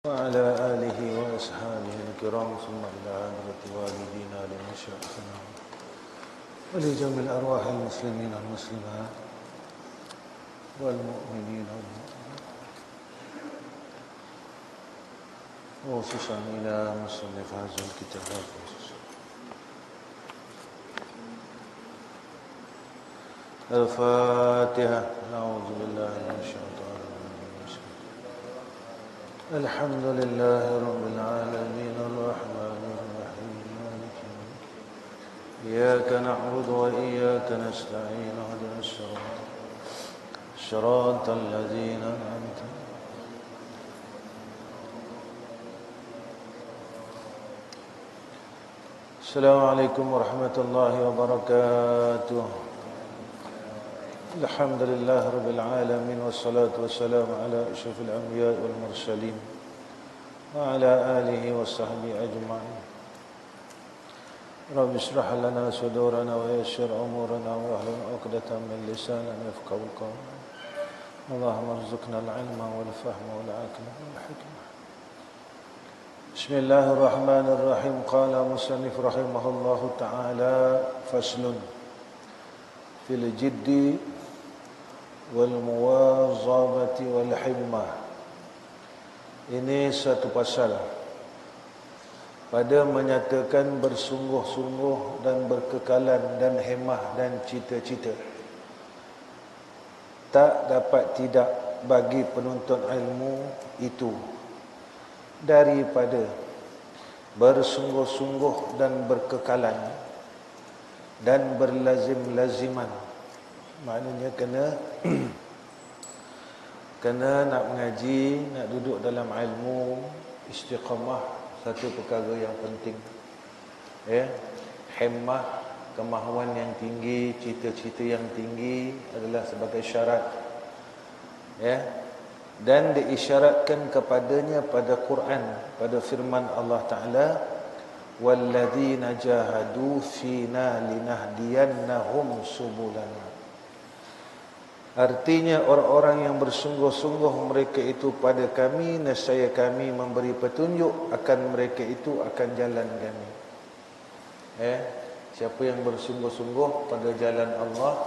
وعلى آله وأصحابه الكرام ثم إلى حضرة والدينا لمشايخنا ولجميع الأرواح المسلمين والمسلمات والمؤمنين والمؤمنات وخصوصا إلى مصنف هذا الكتاب. الفاتحة. أعوذ بالله من الشيطان الرجيم. الحمد لله رب العالمين الرحمن الرحيم مالك يوم الدين. إياك نعبد وإياك نستعين اهدنا الصراط الذين أنعمت عليهم. السلام عليكم ورحمة الله وبركاته. الحمد لله رب العالمين والصلاة والسلام على أشرف الأنبياء والمرسلين وعلى آله وصحبه أجمعين. رب اشرح لنا صدورنا ويسر أمورنا واحلل عقدة من لساننا يفقهوا قولنا. اللهم ارزقنا العلم والفهم والعقل والحكمة. بسم الله الرحمن الرحيم. قال مصنف رحمه الله تعالى: فصل في الجد والمواظبة والحمة. Ini satu pasal pada menyatakan bersungguh-sungguh dan berkekalan dan hemah dan cita-cita. Tak dapat tidak bagi penuntut ilmu itu daripada bersungguh-sungguh dan berkekalan dan berlazim-laziman. Maknanya kena nak mengaji, nak duduk dalam ilmu, istiqamah, satu perkara yang penting. Himmah, kemahuan yang tinggi, cita-cita yang tinggi adalah sebagai syarat. Dan diisyaratkan kepadanya pada Quran, pada firman Allah Ta'ala, وَالَّذِينَ جَاهَدُوا فِينَا لِنَهْدِيَنَّهُمْ سُبُلَنَا. Artinya orang-orang yang bersungguh-sungguh mereka itu pada kami, nescaya kami memberi petunjuk akan mereka itu akan jalan kami. Siapa yang bersungguh-sungguh pada jalan Allah,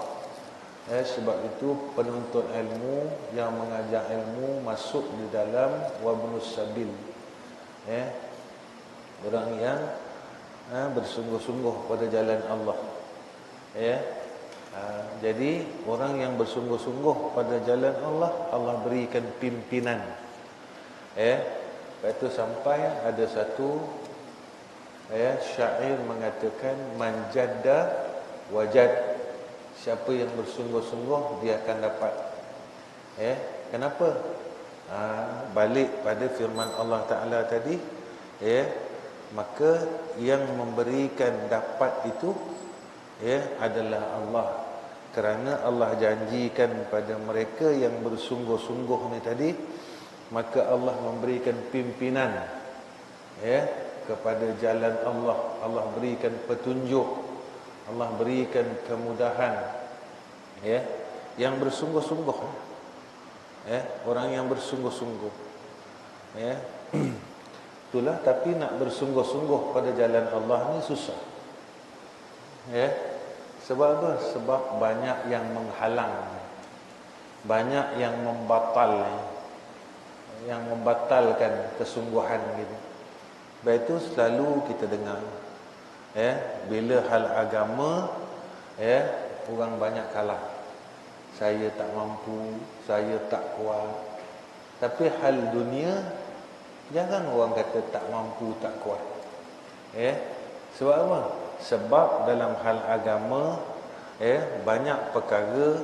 sebab itu penuntut ilmu yang mengajar ilmu masuk di dalam wabnus sabil. Orang yang bersungguh-sungguh pada jalan Allah. Jadi orang yang bersungguh-sungguh pada jalan Allah, Allah berikan pimpinan. Lepas itu sampai ada satu syair mengatakan, manjadda wajad. Siapa yang bersungguh-sungguh dia akan dapat. Kenapa? Balik pada firman Allah Ta'ala tadi, maka yang memberikan dapat itu adalah Allah. Kerana Allah janjikan pada mereka yang bersungguh-sungguh ni tadi, maka Allah memberikan pimpinan kepada jalan Allah. Allah berikan petunjuk, Allah berikan kemudahan. Yang bersungguh-sungguh, orang yang bersungguh-sungguh. Itulah, tapi nak bersungguh-sungguh pada jalan Allah ni susah. Sebab apa? Sebab banyak yang menghalang, banyak yang membatalkan kesungguhan gitu. Sebab itu selalu kita dengar, bila hal agama, orang banyak kalah. Saya tak mampu, saya tak kuat. Tapi hal dunia, jangan orang kata tak mampu, tak kuat. Sebab apa? Sebab dalam hal agama, banyak perkara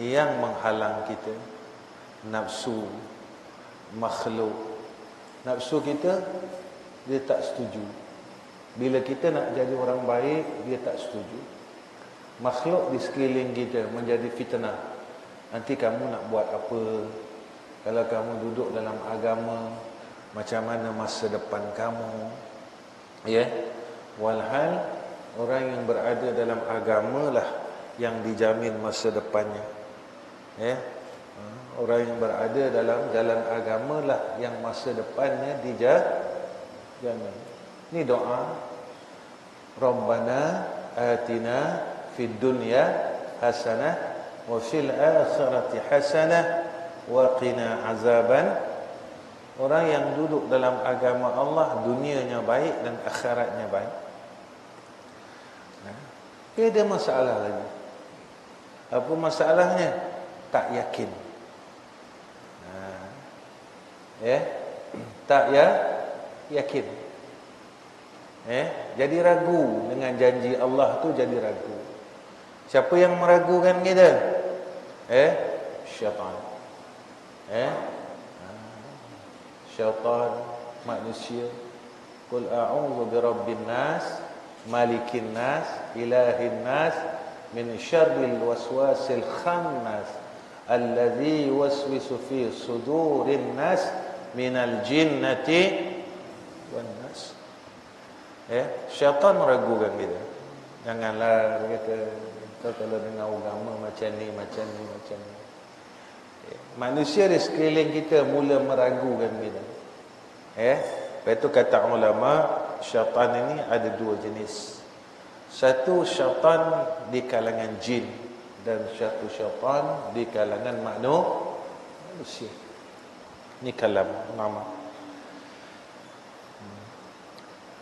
yang menghalang kita. Nafsu, makhluk. Nafsu kita, dia tak setuju. Bila kita nak jadi orang baik, dia tak setuju. Makhluk di sekeliling kita menjadi fitnah. Nanti kamu nak buat apa? Kalau kamu duduk dalam agama, macam mana masa depan kamu? Walhal orang yang berada dalam agama lah yang dijamin masa depannya. Orang yang berada dalam jalan agama lah yang masa depannya jangan. Ini doa. Rabbana atina fid dunya hasanah wa fil akhirati hasanah wa qina azaban. Orang yang duduk dalam agama Allah, dunianya baik dan akhiratnya baik. Dia ada masalah lagi. Apa masalahnya? Tak yakin. Tak yakin. Jadi ragu dengan janji Allah tu, jadi ragu. Siapa yang meragukan kita? Syaitan. Syaitan, manusia. Qul a'udzu birabbin nas, malikin nas, ilahin nas, min syarril waswasil khannas, alladzi yuwaswisu fi sudurin nas minal jinnati wan nas. Syaitan meragukan kita. Janganlah kata kalau dengar agama macam ni. Manusia di sekeliling kita mula meragukan kita. Lepas itu kata ulama, syaitan ini ada dua jenis. Satu syaitan di kalangan jin, dan satu syaitan di kalangan manusia. Ini kalam nama.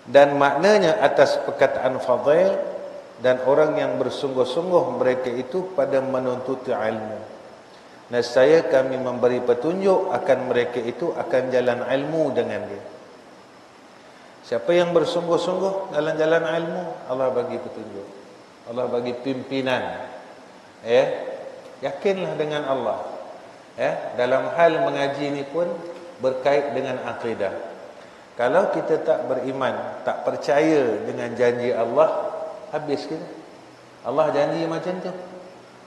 Dan maknanya atas perkataan Fadail, dan orang yang bersungguh-sungguh mereka itu pada menuntut ilmu. Nescaya kami memberi petunjuk akan mereka itu akan jalan ilmu dengan dia. Siapa yang bersungguh-sungguh dalam jalan ilmu, Allah bagi petunjuk, Allah bagi pimpinan. Yakinlah dengan Allah. Dalam hal mengaji ni pun berkait dengan akidah. Kalau kita tak beriman, tak percaya dengan janji Allah, habis kita. Allah janji macam tu.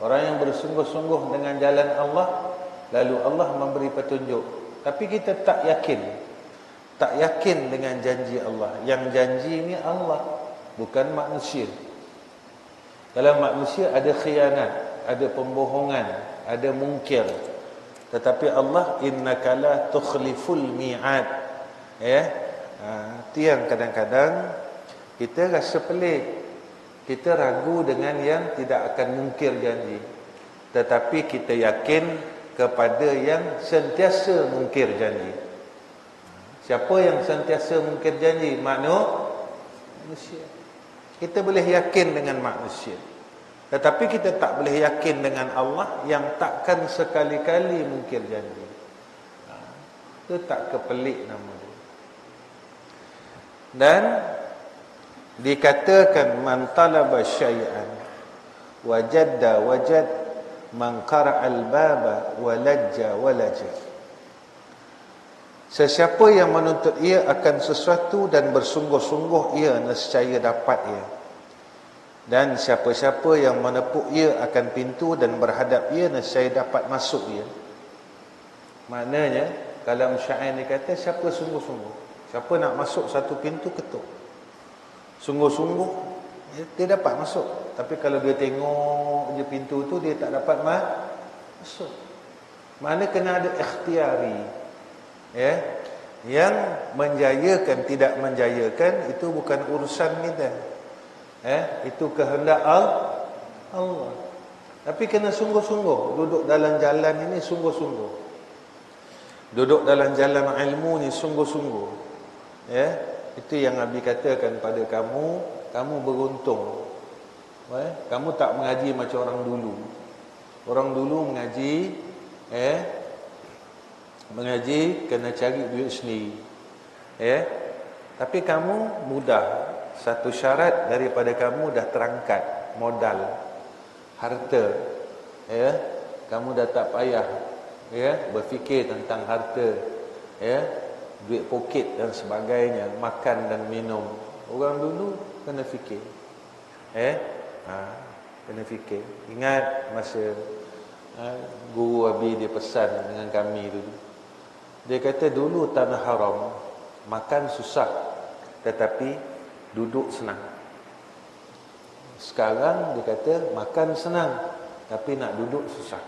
Orang yang bersungguh-sungguh dengan jalan Allah, lalu Allah memberi petunjuk, tapi kita tak yakin. Tak yakin dengan janji Allah. Yang janji ni Allah, bukan manusia. Dalam manusia ada khianat, ada pembohongan, ada mungkir. Tetapi Allah, innaka la tukhliful mi'ad. Itu yang kadang-kadang kita rasa pelik. Kita ragu dengan yang tidak akan mungkir janji. Tetapi kita yakin kepada yang sentiasa mungkir janji. Siapa yang sentiasa mungkir janji? Manusia. Kita boleh yakin dengan manusia, tetapi kita tak boleh yakin dengan Allah yang takkan sekali-kali mungkir janji. Itu tak kepelik nama dia. Dan dikatakan man talaba syai'an wajadda wajad, man qara'al baba walajja walajja. Sesiapa yang menuntut ia akan sesuatu dan bersungguh-sungguh ia nescaya dapat ia. Dan siapa-siapa yang menepuk ia akan pintu dan berhadap ia nescaya dapat masuk ia. Maknanya kalau syair ni kata, siapa sungguh-sungguh, siapa nak masuk satu pintu, ketuk. Sungguh-sungguh dia dapat masuk. Tapi kalau dia tengok je pintu tu, dia tak dapat masuk. Mana kena ada ikhtiari. Yang menjayakan tidak menjayakan itu bukan urusan kita. Itu kehendak Allah. Tapi kena sungguh-sungguh duduk dalam jalan ini, sungguh-sungguh duduk dalam jalan ilmu ni, sungguh-sungguh. Itu yang Nabi katakan pada kamu, kamu beruntung. Kamu tak mengaji macam orang dulu. Orang dulu mengaji kena cari duit sendiri. Tapi kamu mudah. Satu syarat daripada kamu dah terangkat modal, harta. Kamu dah tak payah berfikir tentang harta, duit poket dan sebagainya, makan dan minum. Orang dulu kena fikir. Kena fikir. Ingat masa guru Abi dia pesan dengan kami dulu. Dia kata dulu tanah haram, makan susah tetapi duduk senang. Sekarang dia kata makan senang tapi nak duduk susah.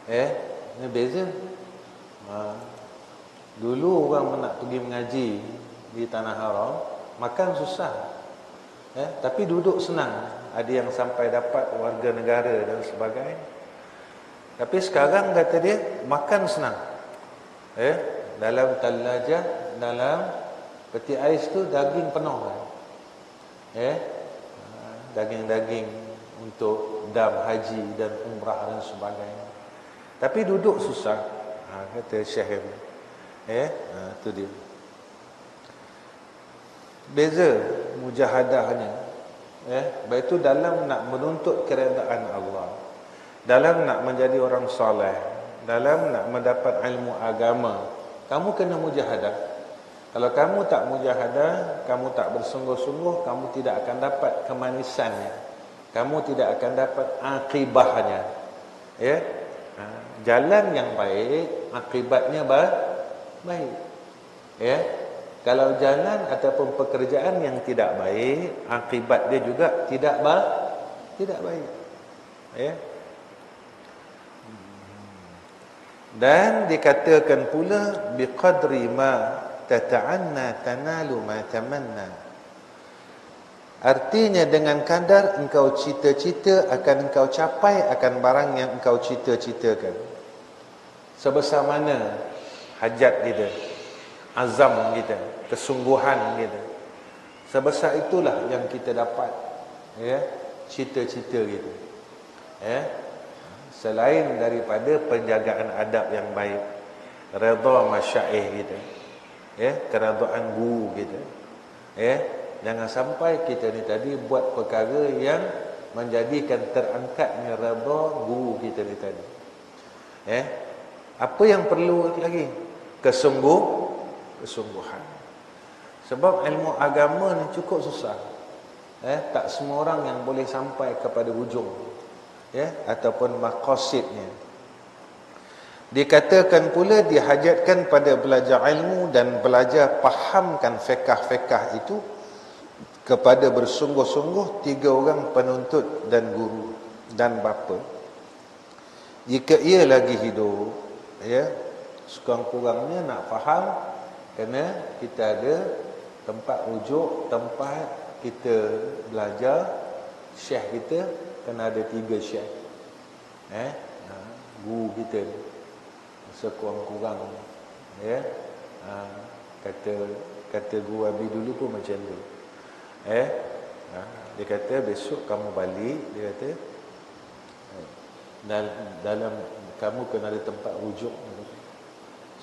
Ini beza. Dulu orang nak pergi mengaji di Tanah Haram, makan susah. Tapi duduk senang. Ada yang sampai dapat warga negara dan sebagainya. Tapi sekarang kata dia, makan senang. Dalam talajah, dalam peti ais tu daging penuh kan. Daging-daging untuk dam haji dan umrah dan sebagainya. Tapi duduk susah. Kata Syekh ini. Itu dia. Beza mujahadahnya. Baik itu dalam nak menuntut keredaan Allah, dalam nak menjadi orang soleh, dalam nak mendapat ilmu agama, kamu kena mujahadah. Kalau kamu tak mujahadah, kamu tak bersungguh-sungguh, kamu tidak akan dapat kemanisannya, kamu tidak akan dapat akibahnya. Jalan yang baik, akibatnya baik. Kalau jalan ataupun pekerjaan yang tidak baik, akibat dia juga tidak baik. Dan dikatakan pula biqadri ma tata'anna tanalu ma tamanna. Artinya dengan kadar engkau cita-cita akan engkau capai akan barang yang engkau cita-citakan. Sebesar mana hajat kita, azam kita, kesungguhan kita, sebesar itulah yang kita dapat cita-cita kita. Selain daripada penjagaan adab yang baik, redha masyaikh kita, keredaan guru kita, jangan sampai kita ni tadi buat perkara yang menjadikan terangkatnya redha guru kita ni tadi. Apa yang perlu lagi? Kesungguhan. Sebab ilmu agama ni cukup susah. Tak semua orang yang boleh sampai kepada hujung, ataupun maqasidnya. Dikatakan pula dihajatkan pada belajar ilmu dan belajar fahamkan fiqh-fiqh itu kepada bersungguh-sungguh 3 orang penuntut dan guru dan bapa. Jika ia lagi hidup, sekurang-kurangnya nak faham, kena kita ada tempat rujuk, tempat kita belajar. Syekh kita kena ada 3 syekh, guru kita sekurang-kurang, kata guru Abi dulu pun macam tu. Dia kata besok kamu balik, dia kata dalam kamu kena ada tempat rujuk.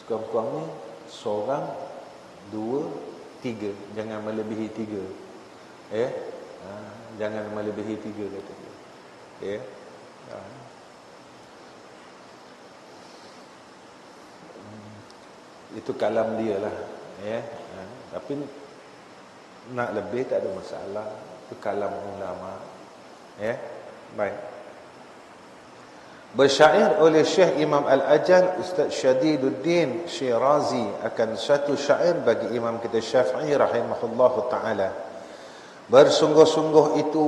Sekurang-kurangnya seorang, 2, 3, jangan melebihi 3. Jangan melebihi 3 kata dia. Itu kalam dia lah. Tapi nak lebih tak ada masalah. Itu kalam ulama. Baik. Bersyair oleh Syekh Imam Al-Ajal Ustaz Syadiduddin Syirazi akan satu syair bagi Imam kita Syafi'i rahimahullahu ta'ala. Bersungguh-sungguh itu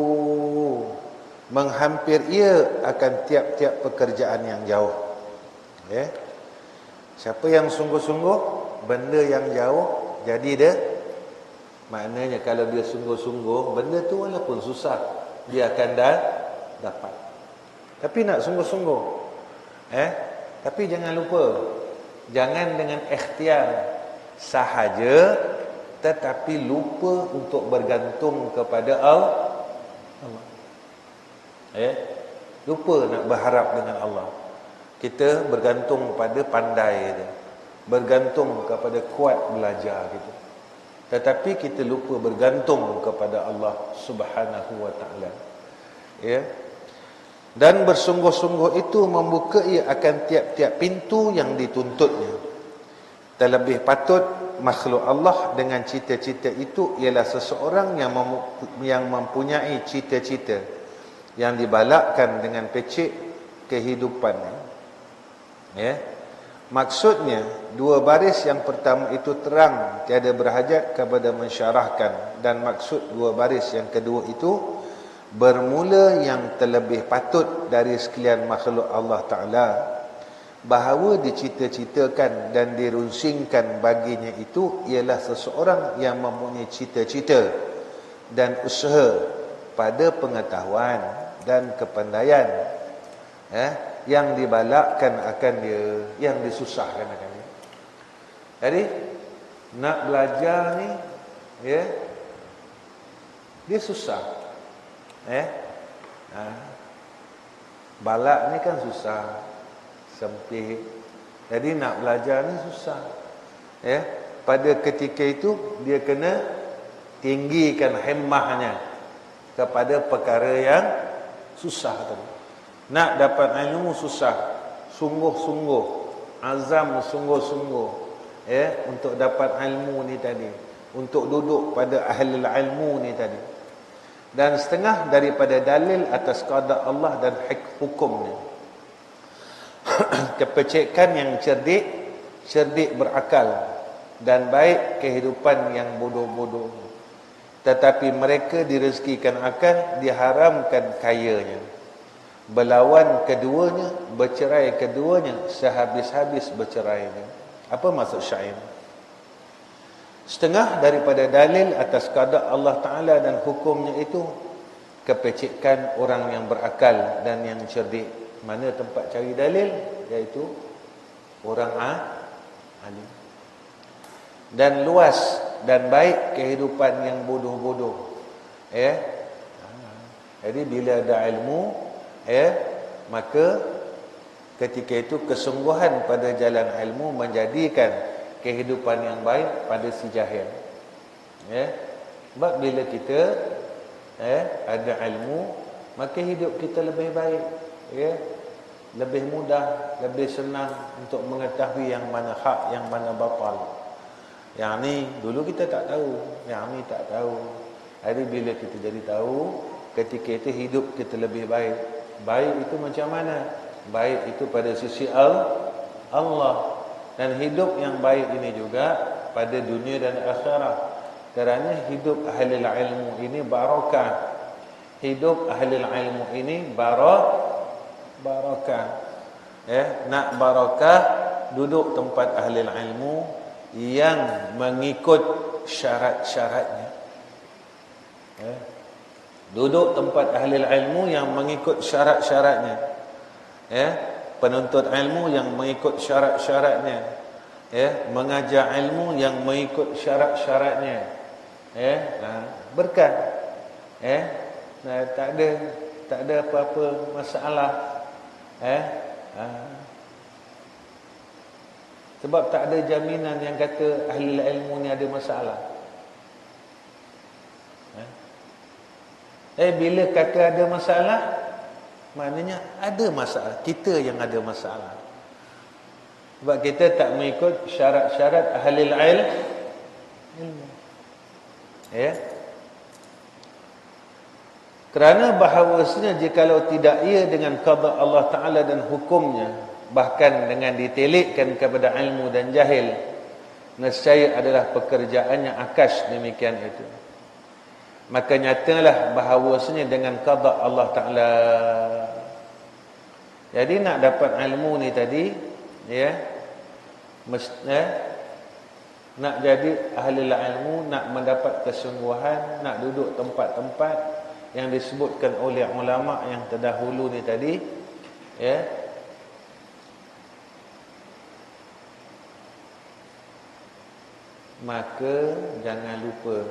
menghampir ia akan tiap-tiap pekerjaan yang jauh. Siapa yang sungguh-sungguh, benda yang jauh jadi dia. Maknanya kalau dia sungguh-sungguh, benda tu walaupun susah, dia akan dapat. Tapi nak sungguh-sungguh. Tapi jangan lupa, jangan dengan ikhtiar sahaja, tetapi lupa untuk bergantung kepada Allah. Lupa nak berharap dengan Allah. Kita bergantung pada pandai dia, bergantung kepada kuat belajar kita, tetapi kita lupa bergantung kepada Allah Subhanahu wa ta'ala. Dan bersungguh-sungguh itu membuka ia akan tiap-tiap pintu yang dituntutnya. Terlebih patut makhluk Allah dengan cita-cita itu ialah seseorang yang mempunyai cita-cita yang dibalakkan dengan pecik kehidupannya. Maksudnya 2 baris yang pertama itu terang, tiada berhajat kepada mensyarahkan, dan maksud 2 baris yang kedua itu bermula yang terlebih patut dari sekalian makhluk Allah Ta'ala. bahawa dicita-citakan dan dirunsingkan baginya itu ialah seseorang yang mempunyai cita-cita dan usaha pada pengetahuan dan kepandaian, yang dibalakkan akan dia, yang disusahkan akan dia. Jadi nak belajar ni, dia susah. Balak ni kan susah, sempit. Jadi nak belajar ni susah. Pada ketika itu dia kena tinggikan himmahnya kepada perkara yang susah tadi. Nak dapat ilmu susah, sungguh-sungguh, azam sungguh-sungguh, untuk dapat ilmu ni tadi, untuk duduk pada ahli ilmu ni tadi. Dan setengah daripada dalil atas qada Allah dan hukumnya. Kepecikan yang cerdik berakal, dan baik kehidupan yang bodoh-bodoh. Tetapi mereka direzekikan akal, diharamkan kayanya. Berlawan keduanya, bercerai keduanya, sehabis-habis bercerainya. Apa maksud syair? Setengah daripada dalil atas qada Allah Ta'ala dan hukumnya itu kepecikan orang yang berakal dan yang cerdik. Mana tempat cari dalil? Iaitu orang alim. Dan luas dan baik kehidupan yang bodoh-bodoh. Jadi bila ada ilmu, maka ketika itu kesungguhan pada jalan ilmu menjadikan kehidupan yang baik pada si jahil. Sebab bila kita ada ilmu, maka hidup kita lebih baik, lebih mudah, lebih senang untuk mengetahui yang mana hak, yang mana batal. Yang ni dulu kita tak tahu, yang ni tak tahu. Jadi bila kita jadi tahu, ketika itu hidup kita lebih baik. Baik itu macam mana? Baik itu pada sisi Allah. Dan hidup yang baik ini juga pada dunia dan akhirat. Kerana hidup ahli ilmu ini barakah. Hidup ahli ilmu ini barakah. Nak barakah, duduk tempat ahli ilmu yang mengikut syarat-syaratnya. Duduk tempat ahli ilmu yang mengikut syarat-syaratnya. Penuntut ilmu yang mengikut syarat-syaratnya. Mengajar ilmu yang mengikut syarat-syaratnya. Berkat. Tak ada apa-apa masalah. Sebab tak ada jaminan yang kata ahli ilmu ni ada masalah. Bila kata ada masalah, maknanya ada masalah. Kita yang ada masalah. Sebab kita tak mengikut syarat-syarat ahli ilmu. Kerana bahawasanya jikalau tidak ia dengan qada Allah Ta'ala dan hukumnya, bahkan dengan ditelikkan kepada ilmu dan jahil, nescaya adalah pekerjaannya akas demikian itu. Maka nyatalah bahawasanya dengan qada Allah Ta'ala. Jadi nak dapat ilmu ni tadi, nak jadi ahli ilmu, nak mendapat kesungguhan, nak duduk tempat-tempat yang disebutkan oleh ulama yang terdahulu ni tadi, maka jangan lupa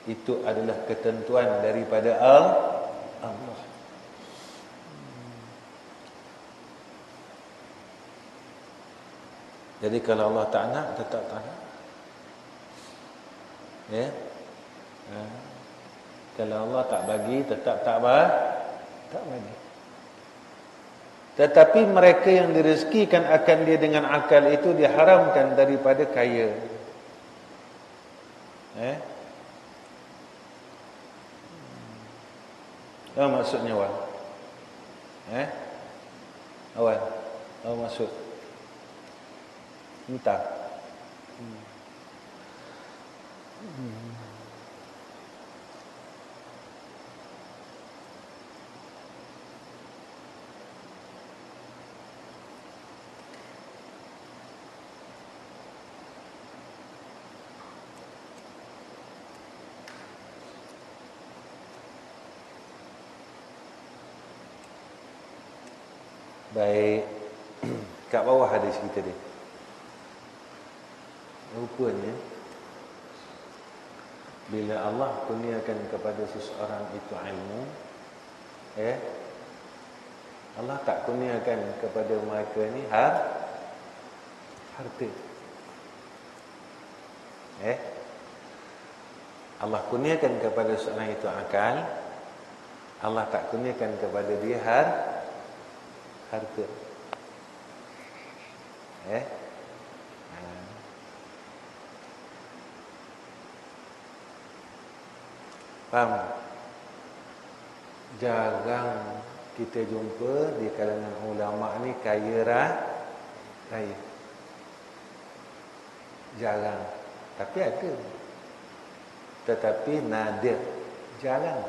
itu adalah ketentuan daripada Allah. Jadi kalau Allah tak nak, tetap tak nak. Kalau Allah tak bagi, tetap tak bagi. Tetapi mereka yang direzekikan akan dia dengan akal itu diharamkan daripada kaya. Apa maksudnya Wan? Wan, apa maksud? Minta. Baik. Kat bawah hadis kita ni. Rupanya bila Allah kurniakan kepada seseorang itu ilmu, Allah tak kurniakan kepada mereka ni harta. Allah kurniakan kepada seseorang itu akal. Allah tak kurniakan kepada dia harta. Faham? Jarang kita jumpa di kalangan ulama ni kaya raya. Jarang. Tapi ada. Tetapi nadir. Jarang.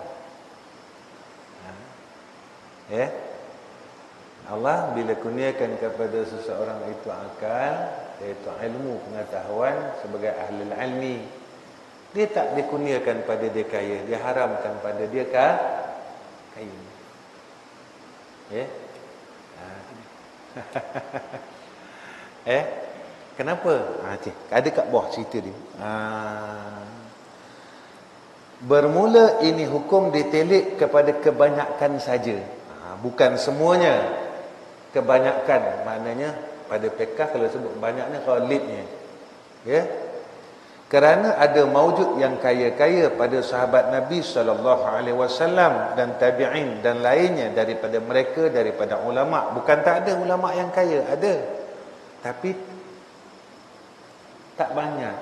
Allah bila kurniakan kepada seseorang itu akal, iaitu ilmu pengetahuan sebagai ahli ilmi, dia tak dikurniakan pada dia kaya, dia haramkan pada dia kaya. Kenapa? Ada kat bawah cerita dia. Bermula ini hukum ditelik kepada kebanyakan saja. Bukan semuanya. Kebanyakan maknanya pada fiqh kalau sebut banyaknya ghalibnya. Kerana ada maujud yang kaya-kaya pada sahabat Nabi SAW dan tabi'in dan lainnya daripada mereka, daripada ulama. Bukan tak ada ulama yang kaya, ada. Tapi tak banyak.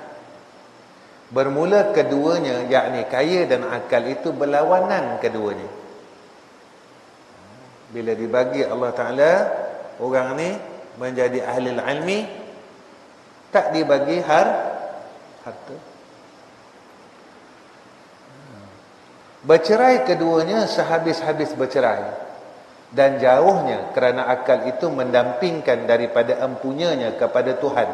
Bermula keduanya, yakni kaya dan akal itu berlawanan keduanya. Bila dibagi Allah Ta'ala, orang ni menjadi ahli ilmi, tak dibagi harta. Bercerai keduanya sehabis-habis bercerai, dan jauhnya kerana akal itu mendampingkan daripada empunyanya kepada Tuhan.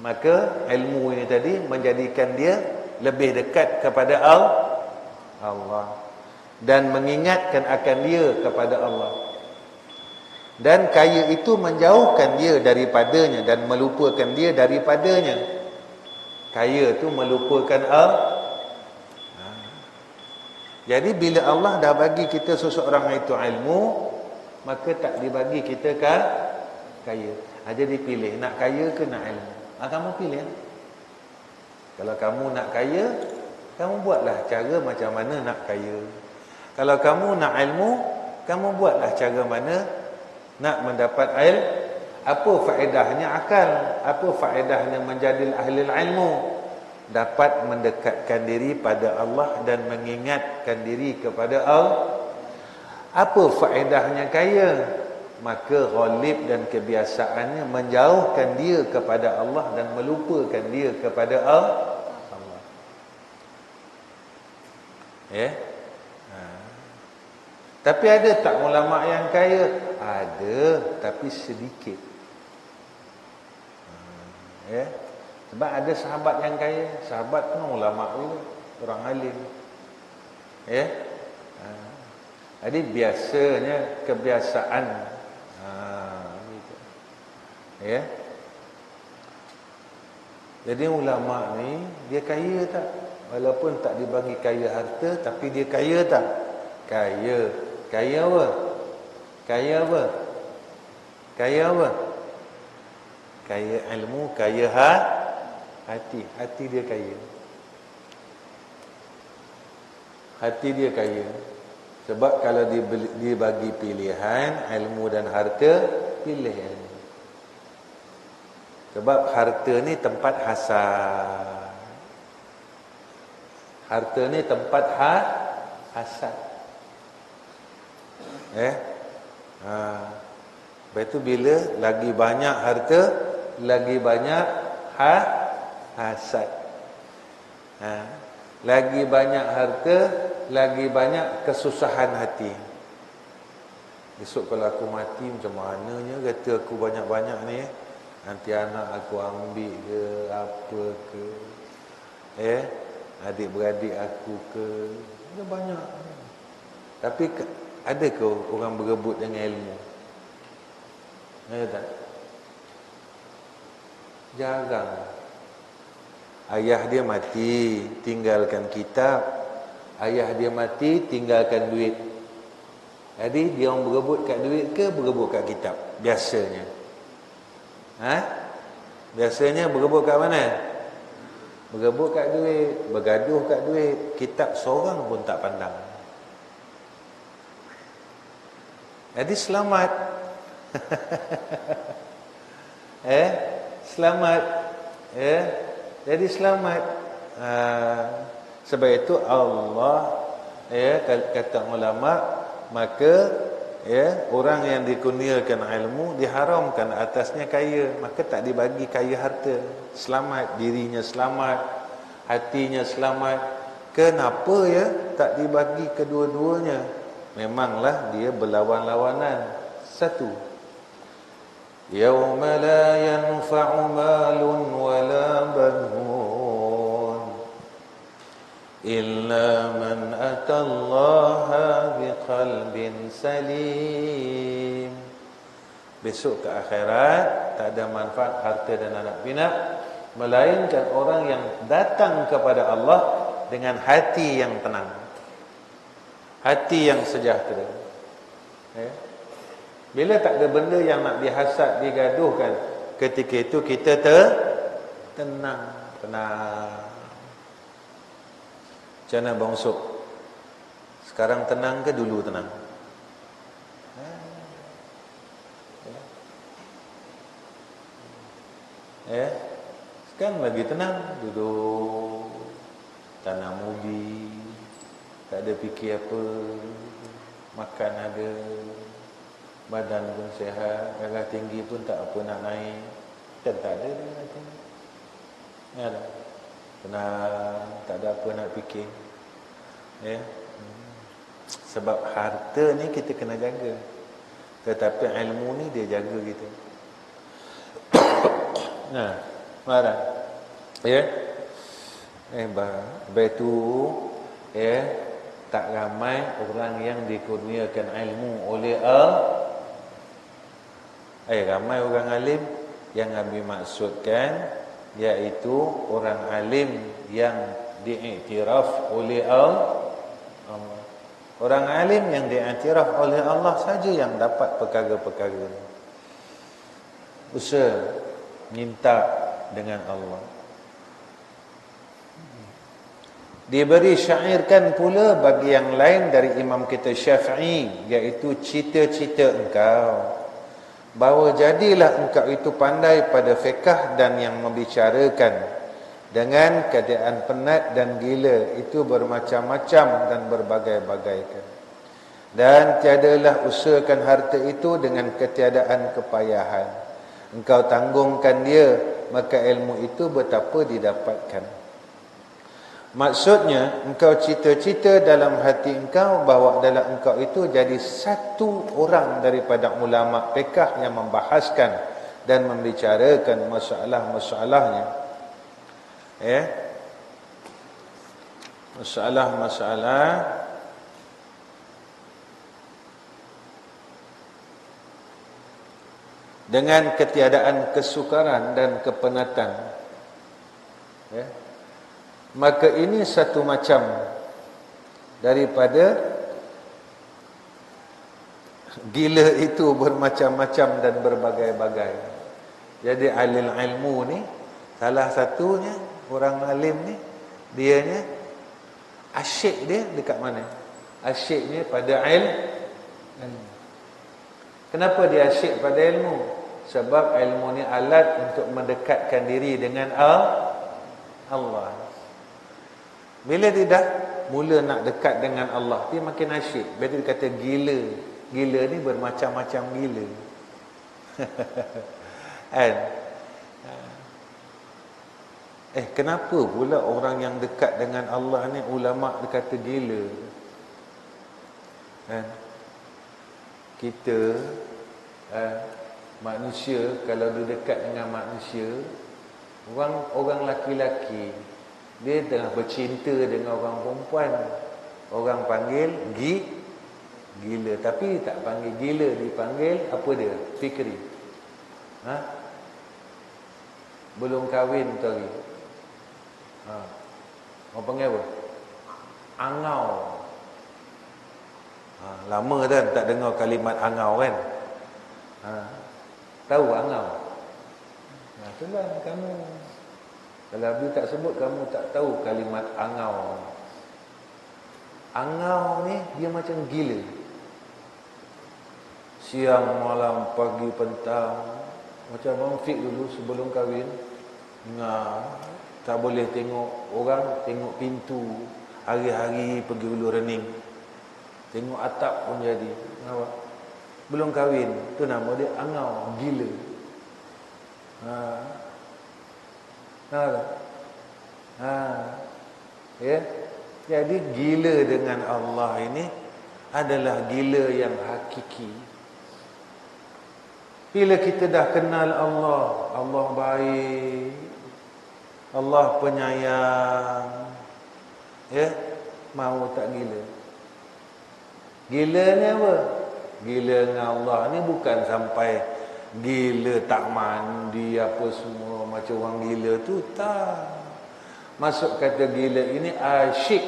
Maka ilmu ini tadi menjadikan dia lebih dekat kepada Allah dan mengingatkan akan dia kepada Allah. Dan kaya itu menjauhkan dia daripadanya dan melupakan dia daripadanya. Kaya itu melupakan Jadi bila Allah dah bagi kita seseorang itu ilmu, maka tak dibagi kita kaya. Jadi pilih, nak kaya ke nak ilmu? Kamu pilih. Kalau kamu nak kaya, kamu buatlah cara macam mana nak kaya. Kalau kamu nak ilmu, kamu buatlah cara mana nak mendapat ilmu. Apa faedahnya akal? Apa faedahnya menjadi ahli ilmu? Dapat mendekatkan diri pada Allah dan mengingatkan diri kepada Allah. Apa faedahnya kaya? Maka ghalib dan kebiasaannya menjauhkan dia kepada Allah dan melupakan dia kepada Allah. Tapi ada tak ulama yang kaya? Ada, tapi sedikit. Sebab ada sahabat yang kaya. Sahabat pun ulama juga, orang alim. Jadi biasanya kebiasaan. Jadi ulama ni dia kaya tak? Walaupun tak dibagi kaya harta, tapi dia kaya tak? Kaya. Kaya apa? Kaya apa? Kaya apa? Kaya ilmu, kaya hati. Hati dia kaya. Hati dia kaya. Sebab kalau dibagi pilihan ilmu dan harta, pilih ilmu. Sebab harta ni tempat hasad. Harta ni tempat hasad. Lepas tu bila lagi banyak harta, lagi banyak hasad. Lagi banyak harta, lagi banyak kesusahan hati. Besok kalau aku mati macam mananya kata aku banyak-banyak ni, nanti anak aku ambil ke apa ke, adik-beradik aku ke, ada banyak. Tapi ada ke orang berebut dengan ilmu? Ya tak? Jarang. Ayah dia mati, tinggalkan kitab. Ayah dia mati, tinggalkan duit. Jadi dia orang berebut kat duit ke berebut kat kitab? Biasanya. Biasanya berebut kat mana? Berebut kat duit, bergaduh kat duit. Kitab seorang pun tak pandang. Jadi selamat. Selamat. Jadi selamat. Sebab itu Allah, kata ulama, maka orang yang dikurniakan ilmu diharamkan atasnya kaya, maka tak dibagi kaya harta. Selamat, dirinya selamat, hatinya selamat. Kenapa tak dibagi kedua-duanya? Memanglah dia berlawan-lawanan. Satu, yauma la yanfa'u malun wala banun illa man atallaha biqalbin salim. Besok ke akhirat tak ada manfaat harta dan anak pinak, melainkan orang yang datang kepada Allah dengan hati yang tenang, hati yang sejahtera. Bila tak ada benda yang nak dihasad, digaduhkan, ketika itu kita tenang. Macam mana Bang Sok? Sekarang tenang ke dulu tenang? Sekarang lagi tenang, duduk tanam ubi, tak ada fikir apa, makan ada, badan pun sihat, darah tinggi pun tak apa nak naik, kan tak ada darah tinggi. Tenang, tak ada apa nak fikir. Sebab harta ni kita kena jaga, tetapi ilmu ni dia jaga kita. Marah. Betu tak ramai orang yang dikurniakan ilmu oleh Allah. Ramai orang alim yang Nabi maksudkan, iaitu orang alim yang diiktiraf oleh Allah. Orang alim yang diiktiraf oleh Allah saja yang dapat perkara-perkara ni. Usaha minta dengan Allah. Diberi syairkan pula bagi yang lain dari imam kita Syafi'i, iaitu cita-cita engkau, bahawa jadilah engkau itu pandai pada fiqh dan yang membicarakan dengan keadaan penat dan gila itu bermacam-macam dan berbagai-bagai. Dan tiadalah usahakan harta itu dengan ketiadaan kepayahan. Engkau tanggungkan dia, maka ilmu itu betapa didapatkan. Maksudnya, engkau cita-cita dalam hati engkau bahawa adalah engkau itu jadi satu orang daripada ulama fiqh yang membahaskan dan membicarakan masalah-masalahnya. Masalah-masalah dengan ketiadaan kesukaran dan kepenatan. Maka ini satu macam daripada gila itu bermacam-macam dan berbagai-bagai. Jadi alil ilmu ni, salah satunya orang alim ni, dianya asyik dia dekat mana? Asyiknya pada ilmu. Kenapa dia asyik pada ilmu? Sebab ilmu ni alat untuk mendekatkan diri dengan Allah. Bila dia dah mula nak dekat dengan Allah, dia makin asyik. Bila dia kata gila, gila ni bermacam-macam gila. Kan? Kenapa pula orang yang dekat dengan Allah ni ulama dia kata gila? Kan? Kita manusia kalau dia dekat dengan manusia, orang laki-laki dia tengah bercinta dengan orang perempuan, orang panggil gila, tapi tak panggil gila, dipanggil apa dia? Fikri. Ha? Belum kahwin tu lagi. Ha. Orang panggil apa? Angau. Ha, lama kan tak dengar kalimat angau kan? Ha. Tahu angau? Nah, itulah kamu. Kalau Habib tak sebut, kamu tak tahu kalimat angau. Angau ni dia macam gila. Siang, malam, pagi, petang. Macam Abang Fik dulu sebelum kahwin. Tak boleh tengok orang, tengok pintu. Hari-hari pergi hulu rening. Tengok atap pun jadi. Nampak? Belum kahwin. Tu nama dia angau, gila. Ha. Ya. Jadi gila dengan Allah ini adalah gila yang hakiki. Bila kita dah kenal Allah, Allah baik, Allah penyayang, ya, mau tak gila? Gila ni apa? Gila dengan Allah ni bukan sampai gila tak mandi apa semua macam orang gila tu, tak. Masuk kata gila ini asyik.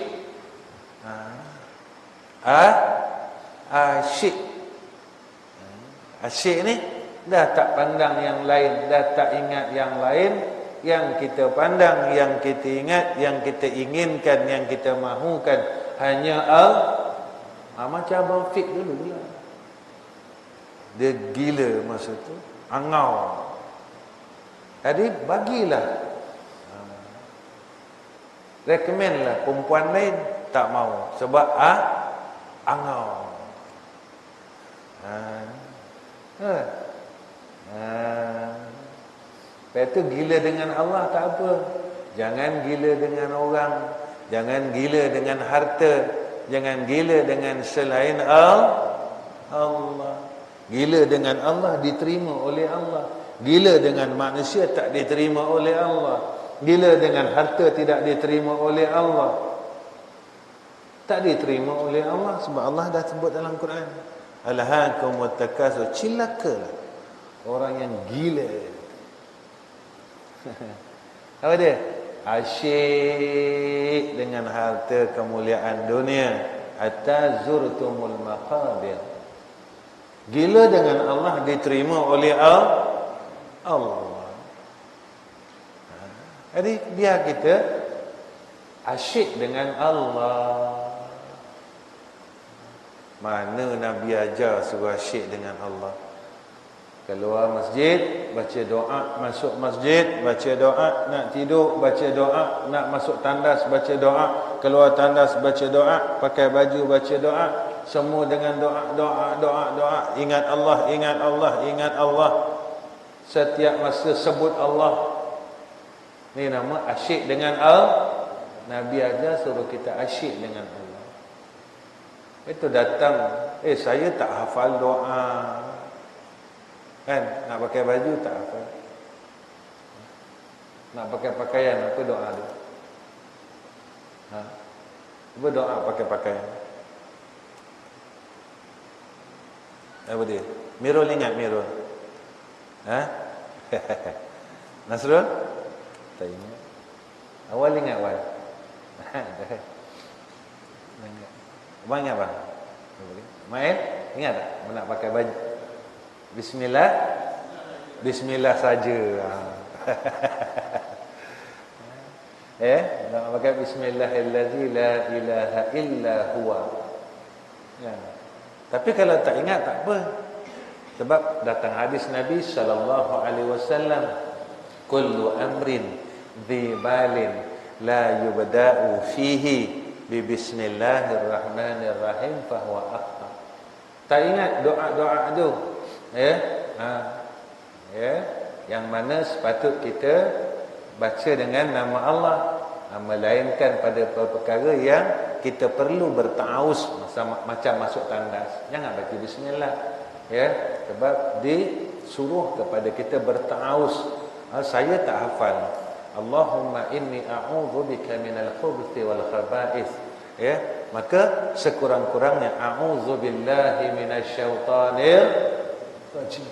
Asyik. Asyik ni dah tak pandang yang lain, dah tak ingat yang lain. Yang kita pandang, yang kita ingat, yang kita inginkan, yang kita mahukan hanya macam Abang Fik dulu dia. Dia gila masa tu, angau. Jadi bagilah, recommend lah perempuan lain, tak mau sebab angau. Lepas tu gila dengan Allah tak apa. Jangan gila dengan orang, jangan gila dengan harta, jangan gila dengan selain Allah. Gila dengan Allah diterima oleh Allah. Gila dengan manusia tak diterima oleh Allah. Gila dengan harta tidak diterima oleh Allah. Tak diterima oleh Allah sebab Allah dah sebut dalam Quran. Alhaakumut takasur, cilakalah orang yang gila. Apa dia? Asyik dengan harta kemuliaan dunia, hatta zurtumul maqabir. Gila dengan Allah diterima oleh Allah. Jadi biar kita asyik dengan Allah. Mana Nabi ajar suruh asyik dengan Allah? Keluar masjid, baca doa. Masuk masjid, baca doa. Nak tidur, baca doa. Nak masuk tandas, baca doa. Keluar tandas, baca doa. Pakai baju, baca doa. Semua dengan doa. Ingat Allah, ingat Allah, ingat Allah. Setiap masa sebut Allah. Ni nama asyik dengan Allah. Nabi ajar suruh kita asyik dengan Allah. Itu datang, saya tak hafal doa. Kan, nak pakai baju tak hafal. Nak pakai pakaian, apa doa dia? Apa doa pakai pakaian? Apa dia? Mirul, ingat Mirul? Nasrul? Tak ingat. Awal ingat awal? Abang ingat bang? Main? Ingat tak? Nak pakai baju Bismillah. Bismillah saja. Nak pakai Bismillahirrahmanirrahim, la ilaha illa huwa. Tapi kalau tak ingat tak apa. Sebab datang hadis Nabi sallallahu alaihi wasallam, kullu amrin dhi balin la yubda'u fihi bi bismillahirrahmanirrahim fahuwa akhta. Tak ingat doa-doa tu. Yang mana sepatut kita baca dengan nama Allah, melainkan pada perkara yang kita perlu bertaus macam masuk tandas. Jangan baca bismillah, sebab disuruh kepada kita bertaus. Saya tak hafal Allahumma inni a'udzubika minal khubuthi wal khaba'ith, maka sekurang-kurangnya a'udzubillahi minasyaitonir rajim.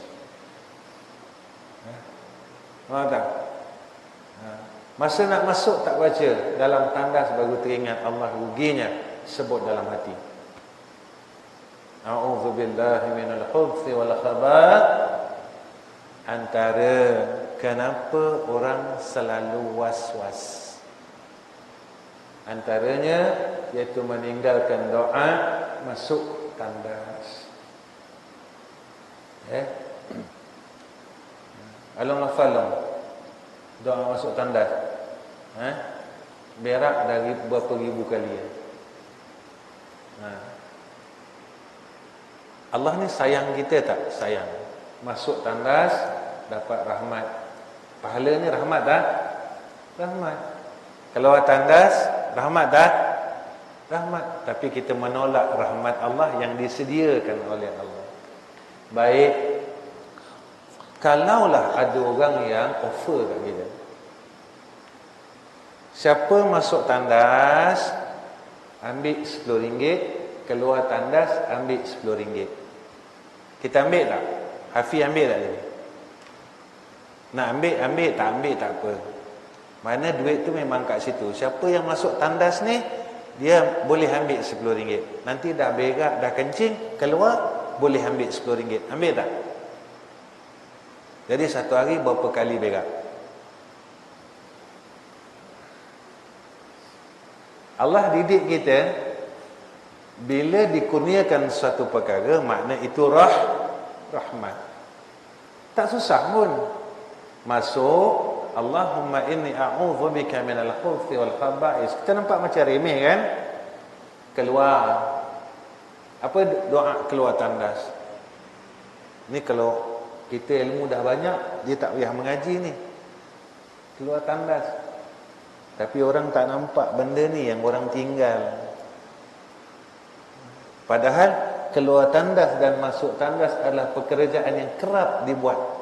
Faham tak? Masa nak masuk tak baca, dalam tandas baru teringat Allah, ruginya sebut dalam hati. A'udzubillahi minal khubthi wal khabath. Antara kenapa orang selalu was-was, antaranya iaitu meninggalkan doa masuk tandas. Along doa masuk tandas. Berak dari berapa ribu kali. Allah ni sayang kita tak? Sayang. Masuk tandas dapat rahmat. Pahala ni rahmat tak? Rahmat. Keluar tandas rahmat tak? Rahmat. Tapi kita menolak rahmat Allah yang disediakan oleh Allah. Baik, kalaulah ada orang yang offer kat kita, siapa masuk tandas ambil RM10, keluar tandas ambil RM10, kita ambil tak? Hafiz ambil tak dia? Nak ambil, tak ambil tak apa. Mana duit tu memang kat situ. Siapa yang masuk tandas ni, dia boleh ambil RM10. Nanti dah berak, dah kencing, keluar boleh ambil RM10. Ambil tak? Jadi satu hari berapa kali berak? Allah didik kita, bila dikurniakan suatu perkara, makna itu rahmat. Tak susah pun. Masuk, Allahumma inni a'udzubika minal khubuthi wal khaba'is. Kita nampak macam remeh kan? Keluar. Apa doa keluar tandas? Ni kalau kita ilmu dah banyak, dia tak payah mengaji ni. Keluar tandas. Tapi orang tak nampak benda ni yang orang tinggal. Padahal keluar tandas dan masuk tandas adalah pekerjaan yang kerap dibuat.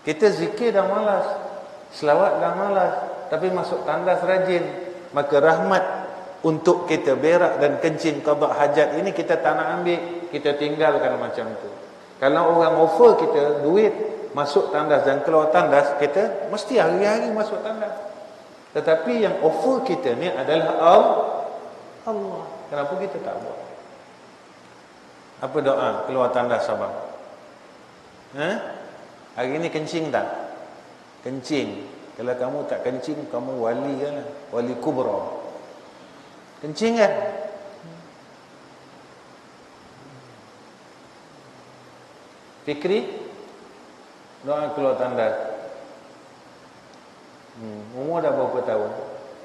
Kita zikir dah malas, selawat dah malas, tapi masuk tandas rajin. Maka rahmat untuk kita berak dan kencing qada hajat ini kita tak nak ambil, kita tinggalkan macam tu. Kalau orang offer kita duit masuk tandas dan keluar tandas, kita mesti hari-hari masuk tandas. Tetapi yang offer kita ni adalah Allah. Kenapa kita tak buat? Apa doa keluar tandas abang? Hari ni kencing tak? Kencing. Kalau kamu tak kencing, kamu wali kan? Wali kubra. Kencing kan? Fikri, doa keluar tandas. Umur dah berapa tahun?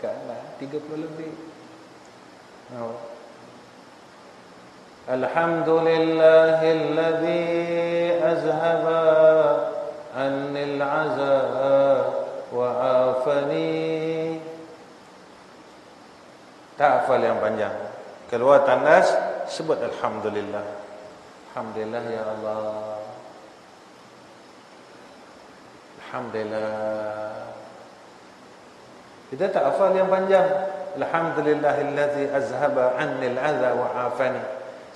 Kan 30 lebih. Alhamdulillahilladzi azhaba annil aza wa afani. Tak hafal yang panjang. Keluar tandas sebut alhamdulillah. Alhamdulillah ya Allah. Alhamdulillah. Kita tak hafal yang panjang. Alhamdulillahilladzi azhaba annil adza wa afani.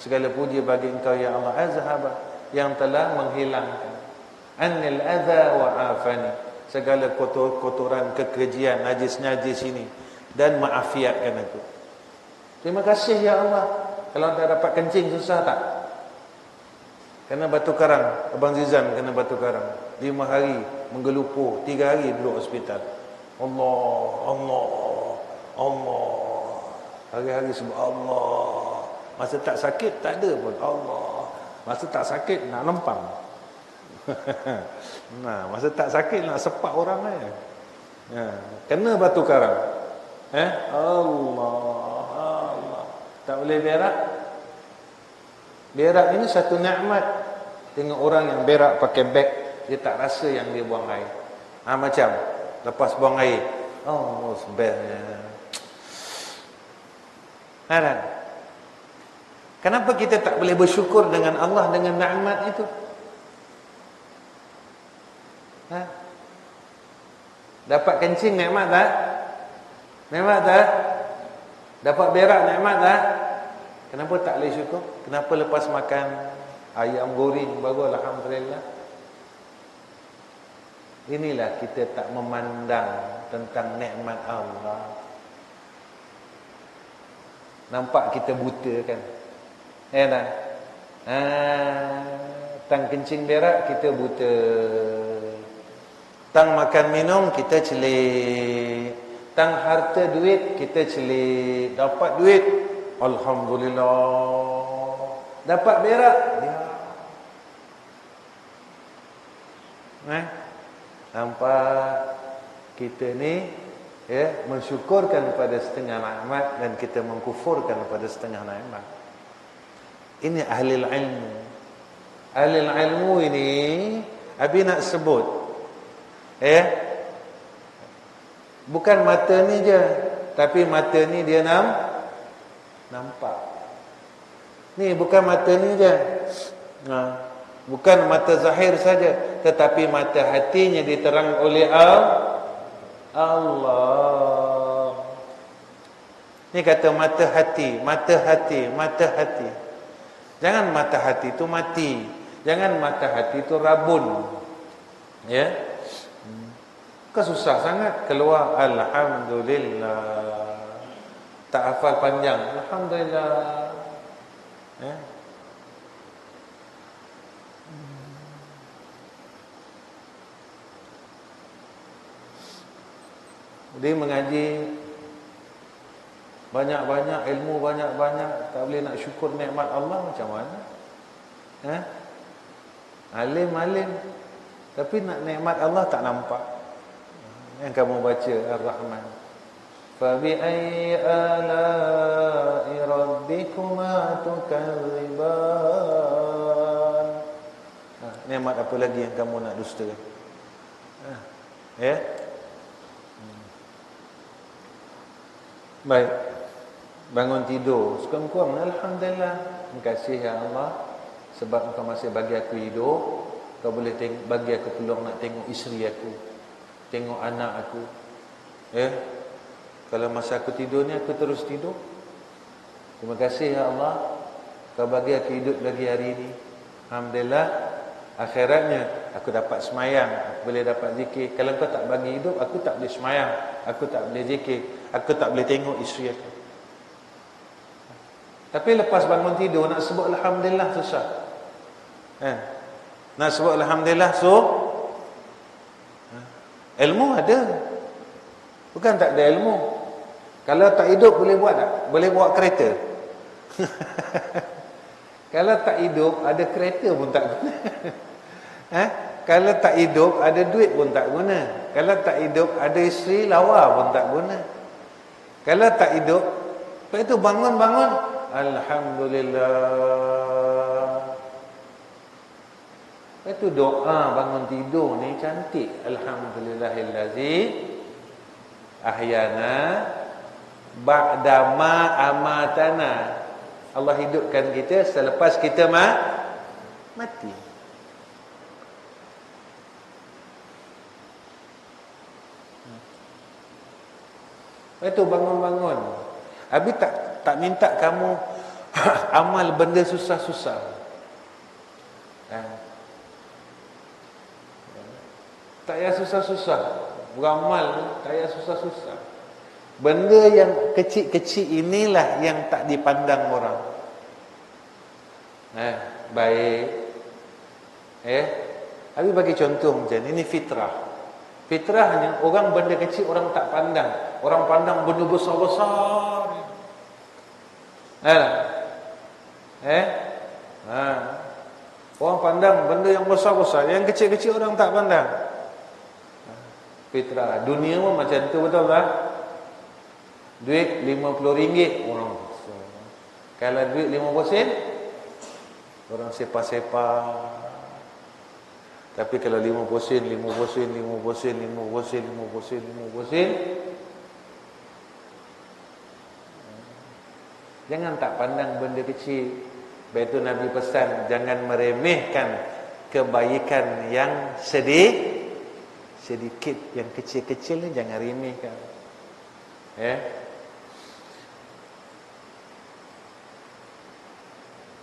Segala puji bagi Engkau ya Allah, azhaba, yang telah menghilangkan, annil adza wa afani, segala kotoran, kekejian, najis-najis ini, dan maafiatkan aku. Terima kasih ya Allah. Kalau tak dapat kencing susah tak? Kena batu karang. Abang Zizan kena batu karang 5 hari menggelupuh, 3 hari duduk hospital. Allah. Hari-hari sebut Allah. Masa tak sakit tak ada pun Allah. Masa tak sakit nak lempang. Nah, masa tak sakit nak sepak orang kena batu karang. Allah. Tak boleh berak. Berak ini satu nikmat. Tengok orang yang berak pakai beg, dia tak rasa yang dia buang air. Macam lepas buang air, sebenarnya. Kenapa kita tak boleh bersyukur dengan Allah dengan nikmat itu? Dapat kencing nikmat tak? Nikmat tak? Dapat berak nikmat tak? Kenapa tak boleh syukur? Kenapa lepas makan ayam goreng baru alhamdulillah? Inilah kita tak memandang tentang nikmat Allah. Nampak kita buta kan? Ya tak? Tang kencing berak kita buta. Tang makan minum kita celik. Tang harta duit kita celik. Dapat duit, alhamdulillah. Dapat berak, dia. Nampak kita ni mensyukurkan pada setengah nikmat dan kita mengkufurkan pada setengah nikmat. Ini ahli ilmu. Ahli ilmu ini Abi nak sebut bukan mata ni je, tapi mata ni dia nampak. Ni bukan mata ni je. Bukan mata zahir saja, tetapi mata hatinya diterang oleh Allah. Ni kata mata hati, mata hati, mata hati. Jangan mata hati itu mati. Jangan mata hati itu rabun. Ya. Kan susah sangat keluar alhamdulillah. Tak hafal panjang. Alhamdulillah. Ya. Dia mengaji banyak-banyak, ilmu banyak-banyak, tak boleh nak syukur nikmat Allah macam mana? Alim-alim, tapi nak nikmat Allah tak nampak. Yang kamu baca Ar-Rahman. Fabi ayyi ala'i rabbikuma tukadziban. Nikmat apa lagi yang kamu nak dustakan? Ya. Baik. Bangun tidur sekurang-kurang alhamdulillah. Terima kasih ya Allah sebab Engkau masih bagi aku hidup. Kau boleh bagi aku peluang nak tengok isteri aku, tengok anak aku. Kalau masa aku tidur ni aku terus tidur. Terima kasih ya Allah Kau bagi aku hidup lagi hari ini. Alhamdulillah. Akhiratnya aku dapat semayang, aku boleh dapat zikir. Kalau Kau tak bagi hidup, aku tak boleh semayang, aku tak boleh zikir, aku tak boleh tengok isteri aku. Tapi lepas bangun tidur nak sebut alhamdulillah susah. Nak sebut alhamdulillah ilmu ada. Bukan tak ada ilmu. Kalau tak hidup boleh buat tak? Boleh bawa kereta. Kalau tak hidup ada kereta pun tak guna. Kalau tak hidup ada duit pun tak guna. Kalau tak hidup ada isteri lawa pun tak guna. Kalau tak hidup, lepas itu bangun-bangun alhamdulillah. Lepas itu doa bangun tidur ni cantik. Alhamdulillahillazi ahyana ba'dama amatana. Allah hidupkan kita selepas kita mati. Itu bangun-bangun. Habis tak minta kamu amal benda susah-susah. Tak payah susah-susah. Beramal tak payah susah-susah. Benda yang kecil-kecil inilah yang tak dipandang orang. Baik. Habis bagi contoh macam ni fitrah. Fitrahnya orang benda kecil orang tak pandang. Orang pandang benda besar-besar. Orang pandang benda yang besar-besar, yang kecil-kecil orang tak pandang. Fitrah. Dunia pun macam tu, betul tak? Duit RM50 orang. Kalau duit 50 sen, orang sepa-sepa. Tapi kalau 50 sen, 50 sen, 50 sen, 50 sen, 50 sen, 50 sen, jangan tak pandang benda kecil. Itu Nabi pesan, jangan meremehkan kebaikan yang sedikit, yang kecil-kecil ni jangan remehkan.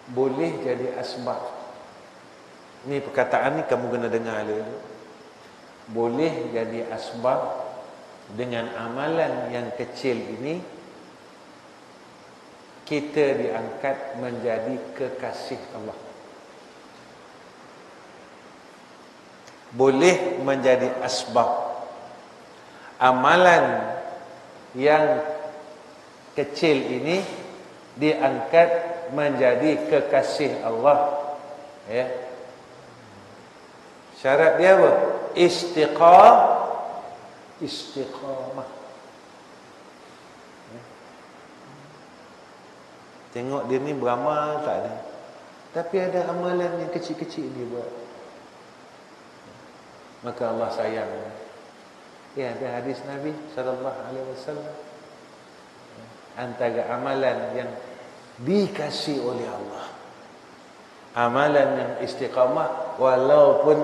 Boleh jadi asbab. Ni perkataan ni kamu kena dengar dulu. boleh jadi asbab dengan amalan yang kecil ini kita diangkat menjadi kekasih Allah. Boleh menjadi asbab amalan yang kecil ini diangkat menjadi kekasih Allah. Ya. Syarat dia apa? Istiqamah. Tengok dia ni beramal tak ada, tapi ada amalan yang kecil-kecil dia buat, maka Allah sayang. Ya, ada hadis Nabi SAW, antara amalan yang dikasih oleh Allah, amalan yang istiqamah walaupun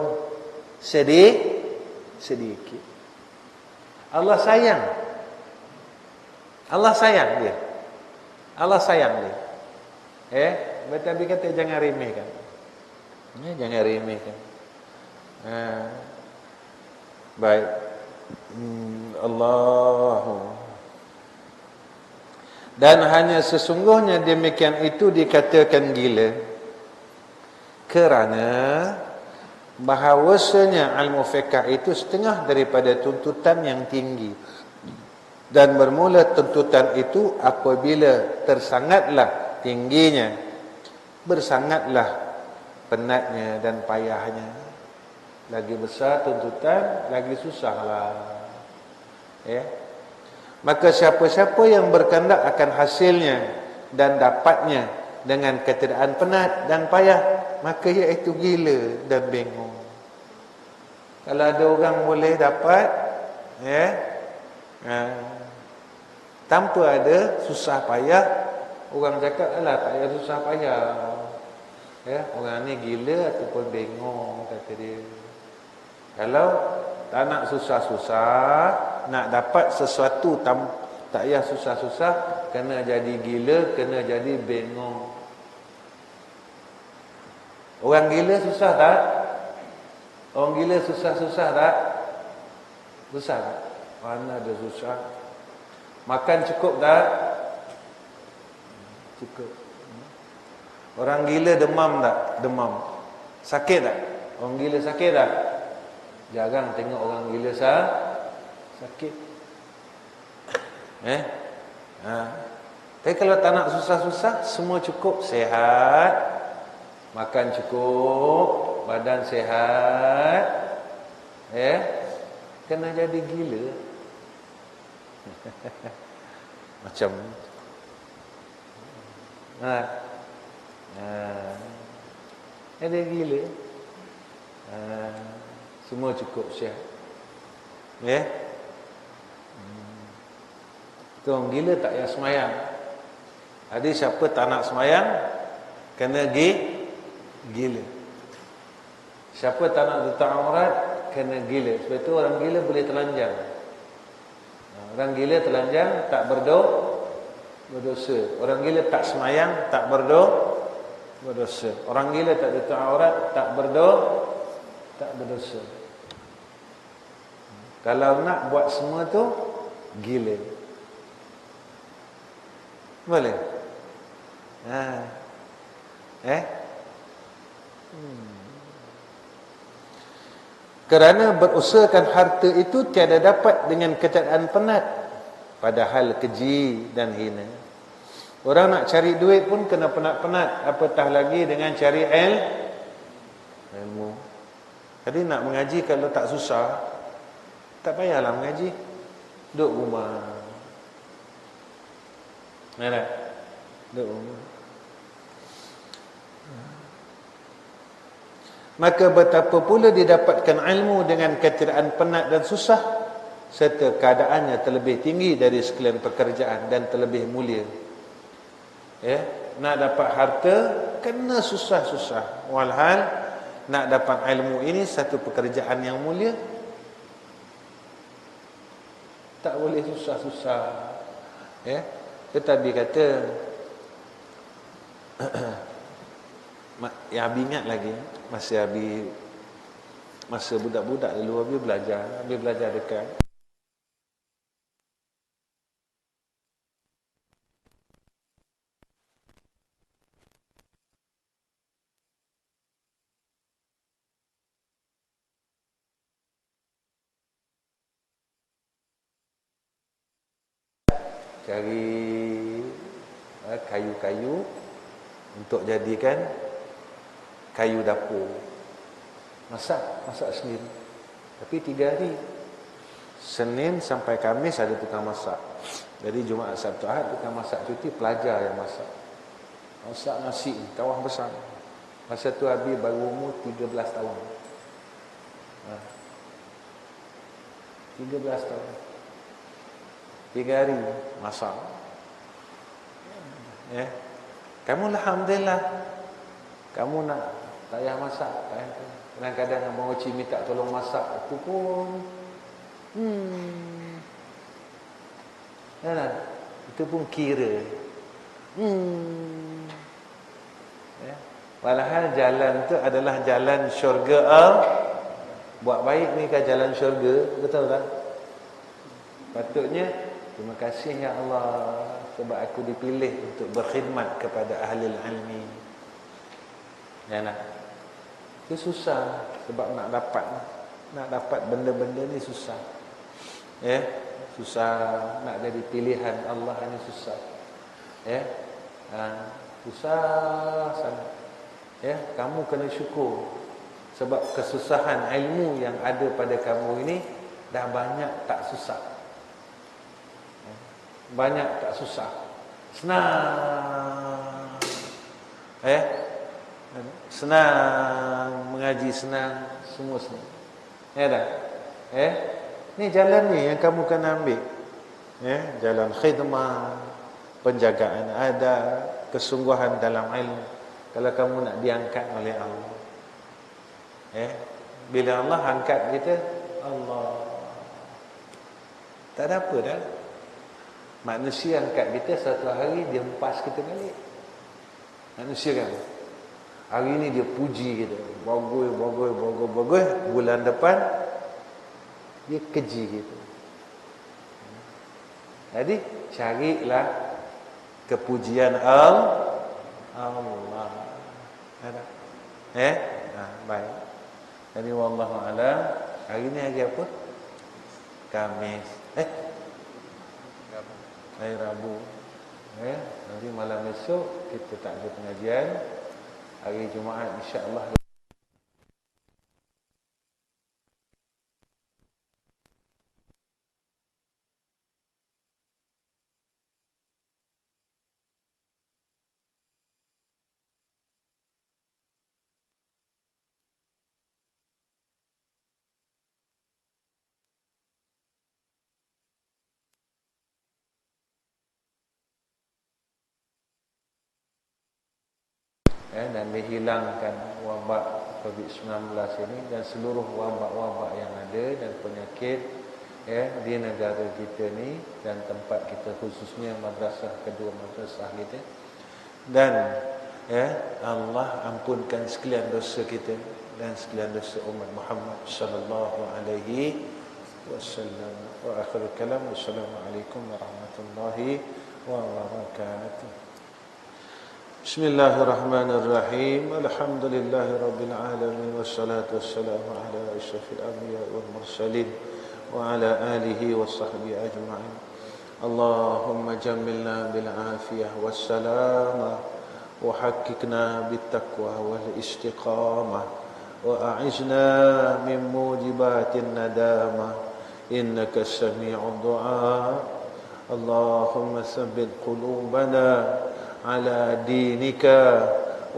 sedikit. Allah sayang. Allah sayang dia. Allah sayang dia. Tapi kata jangan remehkan. Jangan remehkan. Baik. Allahu. Dan hanya sesungguhnya demikian itu dikatakan gila kerana bahawasanya ilmu fiqh itu setengah daripada tuntutan yang tinggi, dan bermula tuntutan itu apabila tersangatlah tingginya, bersangatlah penatnya dan payahnya. Lagi besar tuntutan, lagi susahlah. Maka siapa-siapa yang berkehendak akan hasilnya dan dapatnya dengan ketiadaan penat dan payah, maka iaitu gila dan bingung. Kalau ada orang boleh dapat tanpa ada susah payah, orang cakap alah tak payah susah payah. Orang ni gila ataupun bingung, kata dia. Kalau tak nak susah-susah, nak dapat sesuatu tak payah susah-susah, kena jadi gila, kena jadi bingung. Orang gila susah tak? Orang gila susah-susah tak? Susah tak? Mana ada susah? Makan cukup tak? Cukup. Orang gila demam tak? Demam. Sakit tak? Orang gila sakit tak? Jarang tengok orang gila sakit. Tapi kalau tak nak susah-susah, semua cukup, sehat, makan cukup, badan sehat, kena jadi gila. Macam jadi gila. Semua cukup, sihat. Tu orang gila tak payah semayang. Jadi siapa tak nak semayang, kena gila. Siapa tak nak tutup aurat, kena gila. Sebab itu orang gila boleh telanjang. Orang gila telanjang tak berdosa. Orang gila tak semayang tak berdosa. Orang gila tak tutup aurat tak berdosa. Kalau nak buat semua tu, gila. Boleh? Kerana berusahakan harta itu tiada dapat dengan keadaan penat, padahal keji dan hina. Orang nak cari duit pun kena penat-penat, apatah lagi dengan cari ilmu. Jadi nak mengaji kalau tak susah, tak payahlah mengaji. Duduk rumah. Duduk rumah. Maka betapa pula didapatkan ilmu dengan ketiadaan penat dan susah, serta keadaannya terlebih tinggi dari sekalian pekerjaan dan terlebih mulia. Nak dapat harta kena susah-susah. Walhal nak dapat ilmu ini satu pekerjaan yang mulia, tak boleh susah-susah. Tetapi kata yang Abi ingat lagi, masa Abi Masa budak-budak dulu habis belajar dekat. Cari kayu-kayu untuk jadikan kayu dapur. Masak sendiri. Tapi 3 hari. Senin sampai Khamis ada tukang masak. Jadi Jumaat, Sabtu, Ahad tukang masak cuti, pelajar yang masak. Masak nasi, kawah besar. Masa tu Abi baru umur 13 tahun. 13 tahun. 3 hari masak. Ya. Kamu alhamdulillah. Kamu nak tak payah masak, kadang-kadang Abang Oci minta tolong masak, aku pun itu pun kira. Ya. Walhal jalan tu adalah jalan syurga. Buat baik ni kan jalan syurga, betul tak? Patutnya terima kasih ya Allah sebab aku dipilih untuk berkhidmat kepada ahli ilmi. Ya nak. Itu susah sebab nak dapat benda-benda ni susah. Ya, susah nak jadi pilihan Allah ni susah. Ya. Susah sangat. Ya, kamu kena syukur sebab kesusahan ilmu yang ada pada kamu ini dah banyak tak susah. Banyak tak susah. Senang. Senang mengaji, senang, semua senang. Ya tak? Ni jalan ni yang kamu kena ambil. Jalan khidmah, penjagaan adab, kesungguhan dalam ilmu. Kalau kamu nak diangkat oleh Allah. Bila Allah angkat kita, Allah. Tak ada apa dah. Manusia angkat kita, satu hari dia hempas kita balik. Manusia kan, hari ni dia puji kita, bagus. Bulan depan dia keji kita. Jadi carilah kepujian Allah. Baik. Jadi wallahu a'lam. Hari ni hari apa? Khamis. Hari Rabu. Nanti malam esok kita tak ada pengajian. Hari Jumaat insya-Allah. Dan dihilangkan wabak COVID-19 ini dan seluruh wabak-wabak yang ada dan penyakit di negara kita ni dan tempat kita, khususnya kedua madrasah kita. Dan Allah ampunkan sekalian dosa kita dan sekalian dosa umat Muhammad sallallahu alaihi wasallam. Wa akhir kalam, wassalamualaikum warahmatullahi wabarakatuh. Bismillahirrahmanirrahim. Alhamdulillahirabbil alamin wassalatu wassalamu ala asyrafil anbiya'i wal mursalin wa ala alihi washabbihi ajma'in. Allahumma jammilna bil afiyah wassalamah wa haqqqiqna bit taqwa wal istiqamah wa a'izna min mujibatin nadamah innaka sami'ud du'a. Allahumma tsabbit qulubana على دينك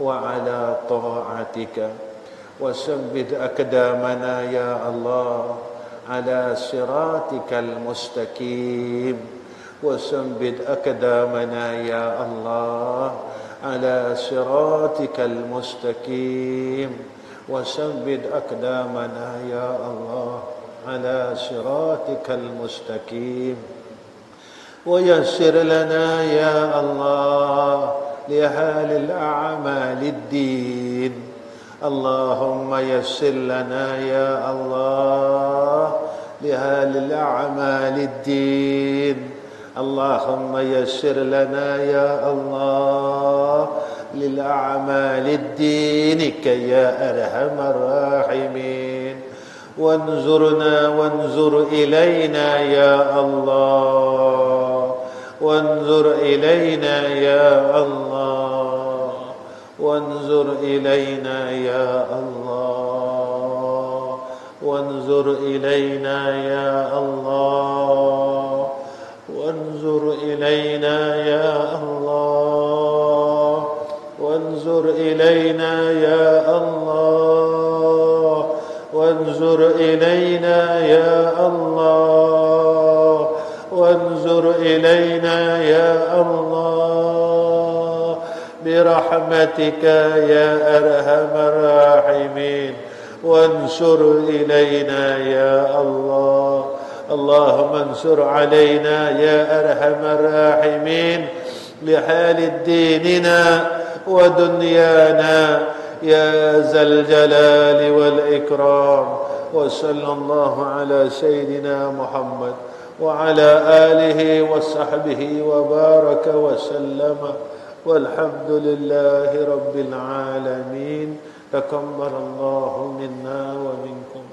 وعلى طاعتك وثبت أقدامنا يا الله على صراطك المستقيم وثبت أقدامنا يا الله على صراطك المستقيم وثبت أقدامنا يا الله على صراطك المستقيم ويسر لنا يا الله لحال الأعمال الدين اللهم يسر لنا يا الله لهذه الأعمال الدين. اللهم يسر لنا يا الله للأعمال الدين كي يا أرحم الراحمين. وانظرنا وانظر إلينا يا الله، وانظر إلينا يا الله، وانظر إلينا يا الله، وانظر إلينا يا الله، وانظر إلينا يا الله، وانظر إلينا يا الله، وانظر إلينا يا الله، وانظر إلينا يا الله برحمتك يا أرحم الراحمين. وانصر إلينا يا الله، اللهم انصر علينا يا أرحم الراحمين لحال ديننا ودنيانا يا ذا الجلال والإكرام. وصلى الله على سيدنا محمد وعلى آله وصحبه وبارك وسلم، والحمد لله رب العالمين. تقبل الله منا ومنكم.